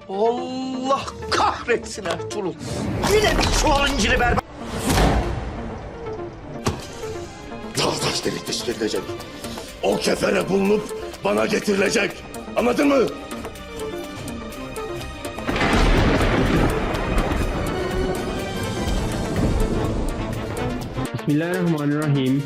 Allah kahretsin Ertuğrul. Yine bir çuval inciri ver. Dağdaş delik deşik edilecek. O kefere bulunup bana getirilecek. Anladın mı? बिस्मिल्लाहिर्रहमानिर्रहीम।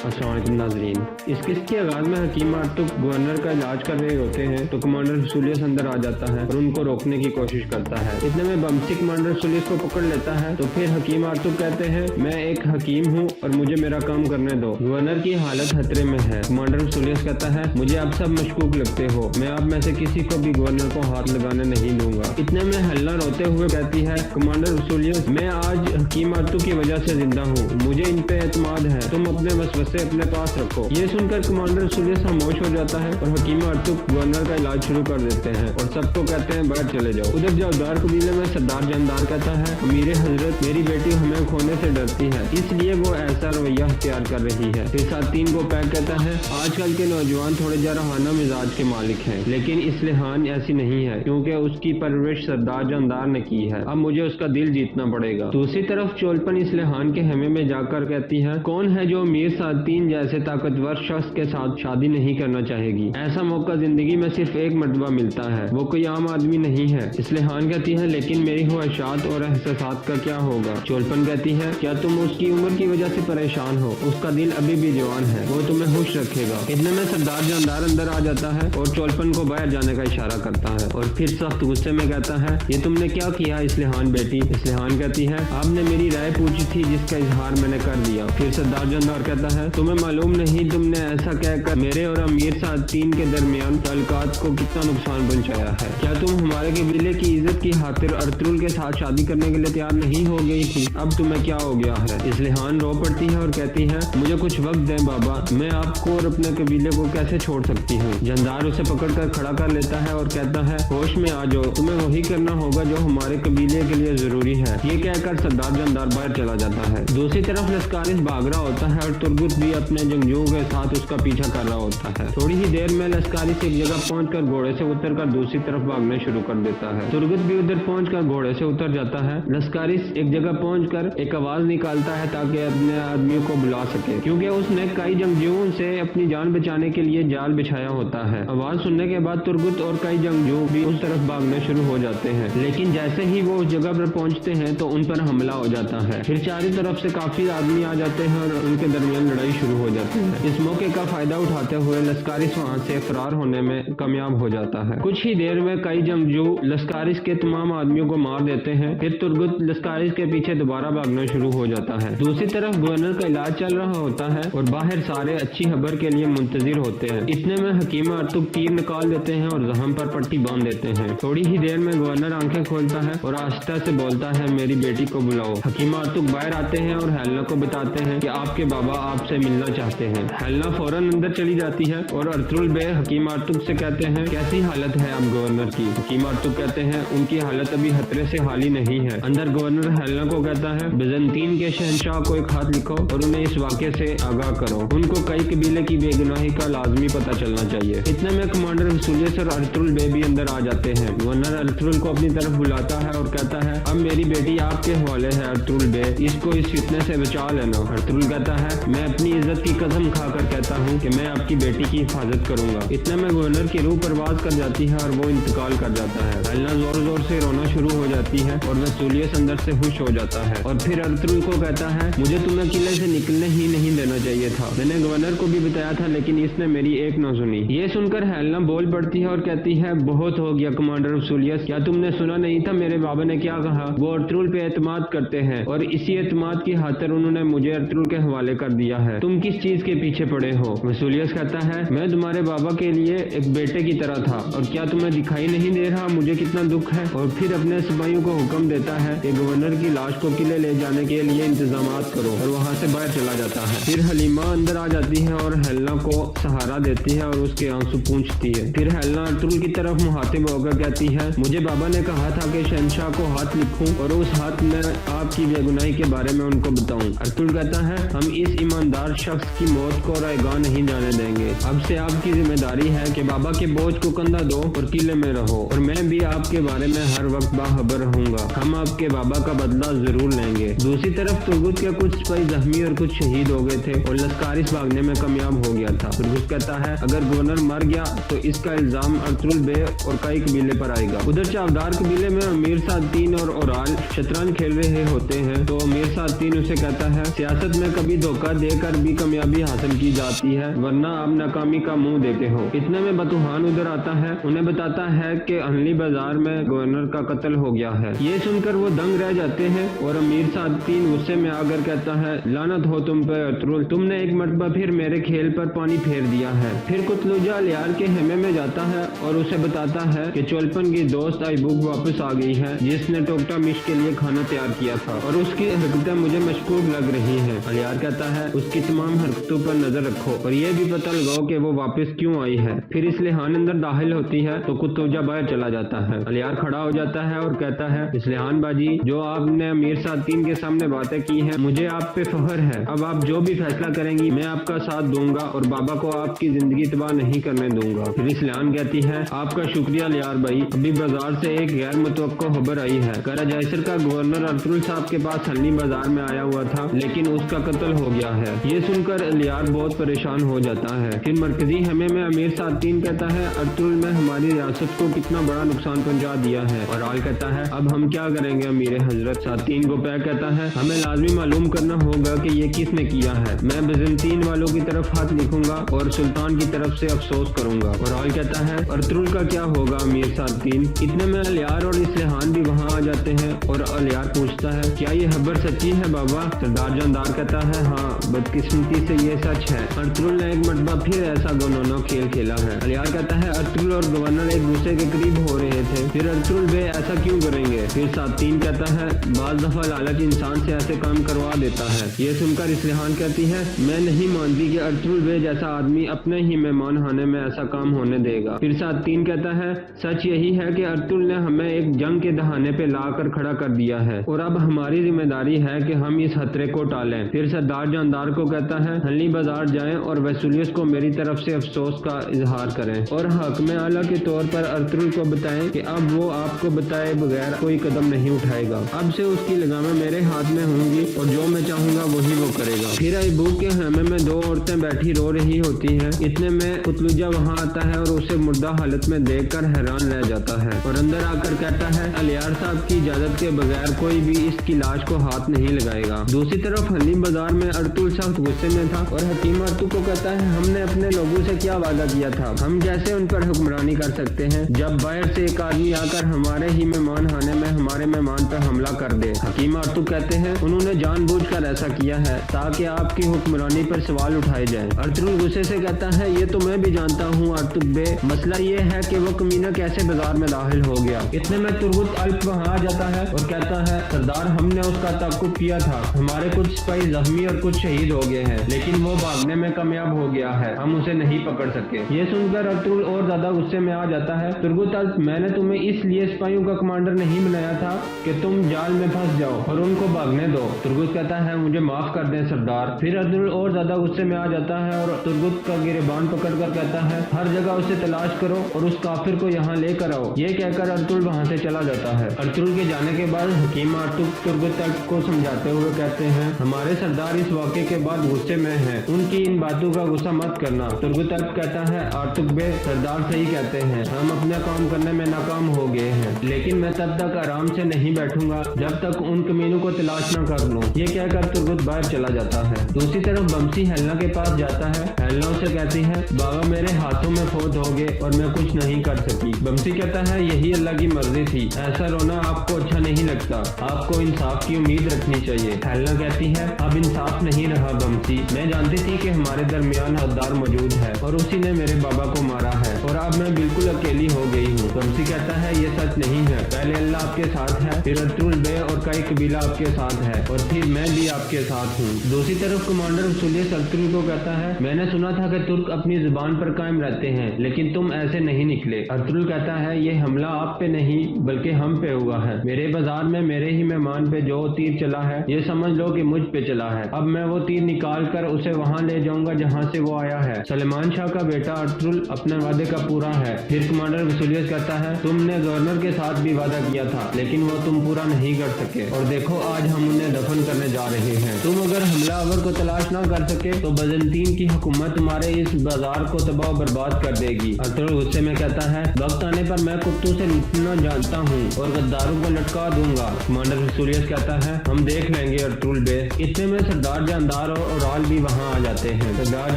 अस्सलाम वालेकुम नाज़रीन। इस किस्त के आगाज में हकीम आर्तुक गवर्नर का इलाज कर रहे होते हैं तो कमांडर रसूलियस अंदर आ जाता है और उनको रोकने की कोशिश करता है। इतने में बमसी कमांडर रसूलियस को पकड़ लेता है तो फिर हकीम आर्तुक कहते हैं, मैं एक हकीम हूँ और मुझे मेरा काम करने दो। गवर्नर की हालत खतरे में है। कमांडर रसूलियस कहता है, मुझे आप सब मशकूक लगते हो, मैं आप में से किसी को भी गवर्नर को हाथ लगाने नहीं दूंगा। इतने में हल्ला रोते हुए कहती है, कमांडर रसूलियस, मैं आज हकीम आर्तुक की वजह से जिंदा हूँ, मुझे इन पे एतमाद है, तुम अपने वसवसे अपने पास रखो। ये सुनकर कमांडर रसूलियस खामोश हो जाता है और हकीम आर्तुक गवर्नर का इलाज शुरू कर देते हैं और सबको कहते हैं, बाहर चले जाओ। उधर जवदार कबीले में सरदार जानदार कहता है, अमीर हजरत, मेरी बेटी हमें खोने से डरती है, इसलिए वो ऐसा रवैया अख्तियार कर रही है। फिर सातीन को पैक कहता है, आजकल के नौजवान थोड़े जराहाना मिजाज के मालिक हैं, लेकिन इस्लेहान ऐसी नहीं है क्योंकि उसकी परवरिश सरदार जानदार ने की है। अब मुझे उसका दिल जीतना पड़ेगा। दूसरी तरफ चोलपन इस्लेहान के हेमे में जाकर कहती है, कौन है जो अमीर सातीन जैसे ताकतवर शख्स के साथ शादी नहीं करना चाहेगी? ऐसा मौका जिंदगी में सिर्फ एक मर्तबा मिलता है, वो कोई आम आदमी नहीं है। इस्लेहान कहती है, लेकिन मेरी ख्वाहिशात और एहसासात का क्या होगा? चोलपन कहती है, क्या तुम उसकी उम्र की वजह से परेशान हो? उसका दिल अभी भी जवान है, वो तुम्हें खुश रखेगा। इतने में सरदार जानदार अंदर आ जाता है और चोलपन को बाहर जाने का इशारा करता है और फिर सख्त गुस्से में कहता है, ये तुमने क्या किया इस्लेहान बेटी? इस्लेहान कहती है, आपने मेरी राय पूछी थी जिसका इजहार मैंने कर दिया। फिर सरदार जानदार कहता है, तुम्हें मालूम नहीं तुमने ऐसा कहकर मेरे और अमीर सातीन के दरमियान ताल्लुकात को कितना नुकसान पहुंचाया है? क्या तुम हमारे कबीले की इज्जत की खातिर अर्तुगरुल के साथ शादी करने के लिए तैयार नहीं हो गई थी? अब तुम्हें क्या हो गया है? इस्लेहान रो पड़ती है और कहती है, मुझे कुछ वक्त दें बाबा, मैं आपको और अपने कबीले को कैसे छोड़ सकती हूँ? जानदार उसे पकड़कर खड़ा कर लेता है और कहता है, होश में आ जाओ, तुम्हें वही करना होगा जो हमारे कबीले के लिए जरूरी है। ये कहकर सरदार जानदार बाहर चला जाता है। दूसरी तरफ लश्कारिस भाग रहा होता है और तुर्गुत भी अपने जंगजुओं के साथ उसका पीछा कर रहा होता है। थोड़ी ही देर में लश्कारिस एक जगह पहुंचकर घोड़े से उतरकर दूसरी तरफ भागने शुरू कर देता है। तुर्गुत भी उधर पहुंचकर घोड़े से उतर जाता है। लश्कारिस एक जगह पहुंचकर एक आवाज निकालता है ताकि अपने आदमियों को बुला सके, क्योंकि उसने कई जंगजुओं से अपनी जान बचाने के लिए जाल बिछाया होता है। आवाज सुनने के बाद तुर्गुत और कई जंगजू भी उस तरफ भागने शुरू हो जाते हैं, लेकिन जैसे ही वो उस जगह पर पहुंचते हैं तो उन पर हमला हो जाता है। फिर चारों तरफ से काफी आदमी आ जाते हैं और उनके दरमियान लड़ाई शुरू हो जाती है। इस मौके का फायदा उठाते हुए लश्कारिस वहां से फरार होने में कामयाब हो जाता है। कुछ ही देर में कई जंगजू लश्कारिस के तमाम आदमियों को मार देते हैं। फिर तुर्गुत लश्कारिस के पीछे दोबारा भागना शुरू हो जाता है। दूसरी तरफ गवर्नर का इलाज चल रहा होता है और बाहर सारे अच्छी खबर के लिए मुंतजिर होते हैं। इतने में हकीम आर्तुक तीर निकाल देते हैं और जख्म पर पट्टी बांध देते हैं। थोड़ी ही देर में गवर्नर आंखें खोलता है और आहिस्ता से बोलता है, मेरी बेटी को बुलाओ। हकीम आर्तुक बाहर आते हैं और हेलना को बताते हैं कि आपके बाबा आपसे मिलना चाहते हैं। हेलना फौरन अंदर चली जाती है और अर्तुगरुल बे हकीम आर्तुक से कहते हैं, कैसी हालत है अब गवर्नर की? हकीम आर्तुक कहते हैं, उनकी हालत अभी खतरे से हाली नहीं है। अंदर गवर्नर हेलना को कहता है, बिजंतीन के शहंशाह को एक खत लिखो और उन्हें इस वाक़े से आगाह करो, उनको कई कबीले की बेगुनाही का लाजमी पता चलना चाहिए। इतने में कमांडर रसूलियस और अर्तुगरुल बे भी अंदर आ जाते हैं। गवर्नर अर्तुगरुल को अपनी तरफ बुलाता है और कहता है, अब मेरी बेटी आपके हवाले है अर्तुगरुल बे, इसको इस फितने से बचा लेना। अर्तुगरुल कहता है, मैं अपनी इज्जत की कसम खाकर कहता हूँ कि मैं आपकी बेटी की हिफाजत करूंगा। इतने में गवर्नर की रूह परवाज कर जाती है और वो इंतकाल कर जाता है। हेलना जोर जोर से रोना शुरू हो जाती है और रसूलियस अंदर से खुश हो जाता है और फिर अर्तुगरुल को कहता है, मुझे तुम्हें किले से निकलने ही नहीं देना चाहिए था, मैंने गवर्नर को भी बताया था लेकिन इसने मेरी एक न सुनी। ये सुनकर हेलना बोल पड़ती है और कहती है, बहुत हो गया कमांडर रसूलियस, क्या तुमने सुना नहीं था मेरे बाबा ने क्या कहा? वो अर्तुगरुल पे एतमाद करते हैं और इसी एतमाद की खातिर उन्होंने मुझे अर्तुगरुल के हवाले कर दिया है। तुम किस चीज के पीछे पड़े हो? रसूलियस कहता है, मैं तुम्हारे बाबा के लिए एक बेटे की तरह था और क्या तुम्हें दिखाई नहीं दे रहा मुझे कितना दुख है? और फिर अपने सिपाहियों को हुक्म देता है कि गवर्नर की लाश को किले ले जाने के लिए इंतजाम करो और वहाँ से बाहर चला जाता है। फिर हलीमा अंदर आ जाती है और हेलना को सहारा देती है और उसके आंसू पूंछती है। फिर हेलना अर्तुगरुल की तरफ मुहातिब होकर कहती है, मुझे बाबा ने कहा था कि शहंशाह को हाथ लिखूं और उस हाथ में आपकी बेगुनाही के बारे में उनको बताऊं। अर्तुगरुल कहता है, हम इस ईमानदार सरदार शख्स की मौत को रैगा नहीं जाने देंगे। अब से आपकी जिम्मेदारी है कि बाबा के बोझ को कंधा दो और किले में रहो, और मैं भी आपके बारे में हर वक्त बाखबर रहूंगा। हम आपके बाबा का बदला जरूर लेंगे। दूसरी तरफ तुर्गुत के कुछ सिपाही जख्मी और कुछ शहीद हो गए थे और लश्कारिस भागने में कामयाब हो गया था। तुर्गुत कहता है अगर गवर्नर मर गया तो इसका इल्जाम अर्तुल बे और कई कबीले पर आएगा। उधर चावदार कबीले में अमीर सादतीन और ओराल शतरंज खेल रहे होते हैं तो अमीर सादतीन उसे कहता है सियासत में कभी धोखा देकर भी कामयाबी हासिल की जाती है, वरना आप नाकामी का मुंह देते हो। इतने में बतूहान उधर आता है, उन्हें बताता है कि अहली बाजार में गवर्नर का कत्ल हो गया है। ये सुनकर वो दंग रह जाते हैं और अमीर सादतीन गुस्से में आकर कहता है लानत हो तुम पे अर्तुल, तुमने एक मरतबा फिर मेरे खेल पर पानी फेर दिया है। फिर कुतलुजा लियार के हेमे में जाता है और उसे बताता है कि चोलपन की दोस्त आईबुक वापस आ गई है, जिसने टोकटा मिश के लिए खाना तैयार किया था और उसकी हरकतें मुझे मशकूक लग रही हैं। अलियार कहता है उसकी तमाम हरकतों पर नजर रखो और ये भी पता लगाओ कि वो वापस क्यों आई है। फिर इस्लिहान अंदर दाखिल होती है तो कुतुजा बाहर चला जाता है। अलियार खड़ा हो जाता है और कहता है इस्लिहान बाजी, जो आपने अमीर सादतीन के सामने बातें की हैं, मुझे आप पे फख्र है। अब आप जो भी फैसला करेंगी मैं आपका साथ दूंगा और बाबा को आपकी जिंदगी तबाह नहीं करने दूंगा। फिर इस्लिहान कहती है आपका शुक्रिया लियार भाई, अभी बाजार से एक गैर मुतवक्को खबर आई है। कराजाइसर का गवर्नर अर्तुल साहब के पास हल्ली बाजार में आया हुआ था, लेकिन उसका कत्ल हो गया है। ये सुनकर लियार बहुत परेशान हो जाता है। फिर मरकजी हमें में अमीर सादतीन कहता है अर्तुल ने हमारी रियासत को कितना बड़ा नुकसान पहुंचा दिया है। और आल कहता है अब हम क्या करेंगे अमीर हजरत। सादतीन को पैक कहता है हमें लाजमी मालूम करना होगा कि ये किसने किया है। मैं बिजंतीन वालों की तरफ हाथ लिखूंगा और सुल्तान की तरफ से अफसोस करूंगा। और आल कहता है अर्तुल का क्या होगा अमीर सादतीन। इतने में अलियार और इस्लिहान भी वहाँ आ जाते हैं और अलियार पूछता है क्या ये खबर सच्ची है बाबा। सरदार जानदार कहता है हाँ, बदकिस्मती से ये सच है। अर्तुल ने एक मरतबा फिर ऐसा गनौना खेल खेला है। अलियार कहता है अर्तुल और गवर्नर एक दूसरे के करीब हो रहे थे, फिर अर्तुल वे ऐसा क्यों करेंगे। फिर सादतीन कहता है बाज दफा लालच इंसान से ऐसे काम करवा देता है। ये सुनकर इस्लिहान कहती है मैं नहीं मानती कि अर्तुल वे जैसा आदमी अपने ही मेहमान खाने में ऐसा काम होने देगा। फिर सादतीन कहता है सच यही है कि अर्तुल ने हमें एक जंग के दहाने पे लाकर खड़ा कर दिया है और अब हमारी जिम्मेदारी है कि हम इस खतरे को टालें। फिर सरदार जानदार को कहता है हल्ली बाजार जाएं और वसूलियस को मेरी तरफ से अफसोस का इजहार करें और हकम आला के तौर पर अर्तुल को बताएं कि अब वो आपको बताए बगैर कोई कदम नहीं उठाएगा। अब से उसकी लगामें मेरे हाथ में होंगी और जो मैं चाहूंगा वही वो करेगा। फिर आईबुक के हेमे में दो औरतें बैठी रो रही होती हैं। इतने में कुतलुजा वहाँ आता है और उसे मुर्दा हालत में देखकर हैरान रह जाता है और अंदर आकर कहता है अलियार साहब की इजाजत के बगैर कोई भी इसकी लाश को हाथ नहीं लगाएगा। दूसरी तरफ हलीम बाजार में अर्तुल सख्त गुस्से में था और हकीम अर्तुल को कहता है हमने अपने लोगों से क्या वादा किया था, हम कैसे उन पर हुक्मरानी कर सकते हैं जब बाहर से एक आदमी आकर हमारे ही मेहमान खाने में हमारे मेहमान पर हमला कर दे। हकीम अर्तुल कहते हैं उन्होंने जानबूझकर ऐसा किया है ताकि आपकी हुक्मरानी पर सवाल उठाए जाए। अर्तुल गुस्से से कहता है ये तो मैं भी जानता हूँ अर्तुल बे, मसला ये है कि वो कमीना कैसे बाजार में दाखिल हो गया। इतने में तुर्गुत अल्प वहाँ आ जाता है और कहता है सरदार हमने उसका ताकुब किया था, हमारे कुछ सिपाही जख्मी और कुछ शहीद हो गए हैं, लेकिन वो भागने में कामयाब हो गया है, हम उसे नहीं पकड़ सके। ये सुनकर अर्तुल और ज्यादा गुस्से में आ जाता है। तुर्गुत अल्प मैंने तुम्हें इसलिए सिपाहियों का कमांडर नहीं बनाया था कि तुम जाल में फंस जाओ और उनको भागने दो। तुर्गुत कहता है मुझे माफ कर दें सरदार। फिर अर्तुल और ज्यादा गुस्से में आ जाता है और तुर्गुत का गिरबान पकड़कर कहता है हर जगह उसे तलाश करो और उस काफिर को यहाँ लेकर आओ। ये कहकर अर्तुल वहाँ से चला जाता है। अर्तुल के जाने के बाद हकीम अर्तुल तुर्गुत को समझाते हुए कहते हैं हमारे सरदार इस वाक़े के बाद गुस्से में हैं, उनकी इन बातों का गुस्सा मत करना। तुर्गुत कहता है अर्तुल बे सरदार सही कहते हैं, हम अपना काम करने में नाकाम हो गए हैं, लेकिन मैं तब तक आराम से नहीं बैठूंगा जब तक उन कमीनों को तलाश न कर लूं। ये कहकर तुर्गुत बाहर चला जाता है। दूसरी तरफ बमसी हेलना के पास जाता है। हेलना उसे कहती है बाबा मेरे हाथों में फौत हो गए और मैं कुछ नहीं कर सकी। बमसी कहता है यही अल्लाह की मर्जी थी, ऐसा रोना आपको अच्छा नहीं लगता, आपको इंसाफ की उम्मीद रखनी चाहिए। हेलना कहती है अब इंसाफ नहीं रहा बमसी, मैं जानती थी कि हमारे दरमियान हकदार मौजूद है और उसी ने मेरे बाबा को मारा है और अब मैं बिल्कुल अकेली हो गई हूँ। बमसी कहता है ये सच नहीं है, पहले अल्लाह आपके साथ है, फिर अर्तुल बे और कई कबीला आपके साथ है और फिर मैं भी आपके साथ हूँ। दूसरी तरफ कमांडर वसूलियस अर्तुल को कहता है मैंने सुना था कि तुर्क अपनी जुबान पर कायम रहते हैं, लेकिन तुम ऐसे नहीं निकले। अर्तुल कहता है ये हमला आप पे नहीं बल्कि हम पे हुआ है, मेरे बाजार में मेरे ही मेहमान पे जो तीर चला है ये समझ लो कि मुझ पे चला है, अब मैं वो तीर निकाल कर उसे वहाँ ले जाऊंगा जहाँ से वो आया है। सलेमान शाह का बेटा अर्तुगरुल अपने वादे का पूरा है। फिर कमांडर वसूलियस कहता है, तुमने गवर्नर के साथ भी वादा किया था लेकिन वो तुम पूरा नहीं कर सके, और देखो आज हम उन्हें दफन करने जा रहे हैं। तुम अगर हमलावर को तलाश ना कर सके तो बजंतीन की हुकूमत तुम्हारे इस बाजार को तबाह बर्बाद कर देगी। अर्तुगरुल गुस्से में कहता है, वक्त आने पर मैं कुत्तों से लुटना जानता हूँ और गद्दारों को लटका दूंगा। कमांडर वसूलियस कहता है, हम देख लेंगे अर्तुगरुल बे। इतने में सरदार जानदार और ओराल भी वहाँ आ जाते हैं। सरदार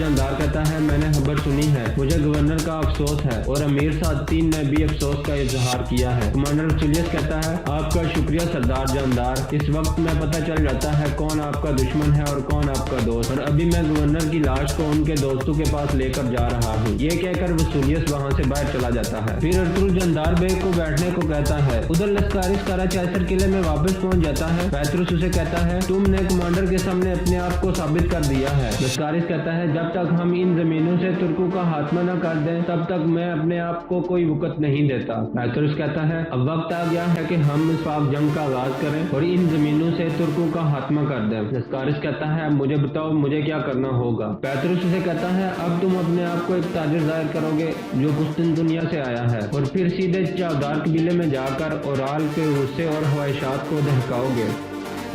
जानदार कहता है, मैंने खबर सुनी है, मुझे गवर्नर का अफसोस है और अमीर सादतीन ने भी अफसोस का इजहार किया है। कमांडर वसूलियस कहता है, आपका शुक्रिया सरदार जानदार, इस वक्त में पता चल जाता है कौन आपका दुश्मन है और कौन आपका दोस्त, और अभी मैं गवर्नर की लाश को उनके दोस्तों के पास लेकर जा रहा हूँ। ये कहकर वसूलियस वहाँ से बाहर चला जाता है। फिर अर्तुगरुल जानदार बेग को बैठने को कहता है। उधर लस्कारिस कराचाइसर किले में वापस पहुँच जाता है। पैतरुस उसे कहता है, तुमने कमांडर के सामने अपने आप को साबित कर दिया है। लस्कारिस कहता है, जब तक हम इन जमीनों से तुर्कों का खात्मा न कर दें तब तक मैं अपने आप को कोई वक़्त नहीं देता। पैतरुस कहता है, अब वक्त आ गया है कि हम इस पाक जंग का आगाज करें और इन जमीनों से तुर्कों का खात्मा कर दें। लस्कारिस कहता है, मुझे बताओ मुझे क्या करना होगा। पैतरुस उसे कहता है, अब तुम अपने आप को एक ताजिर जाहिर करोगे जो कुस्तुनतुनिया से आया है और फिर सीधे चावदार कबीले में जाकर ओराल के गुस्से और ख्वाहिशात को दहकाओगे।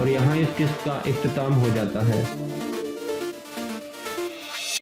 और यहाँ इस किस्से का इख्तिताम हो जाता है।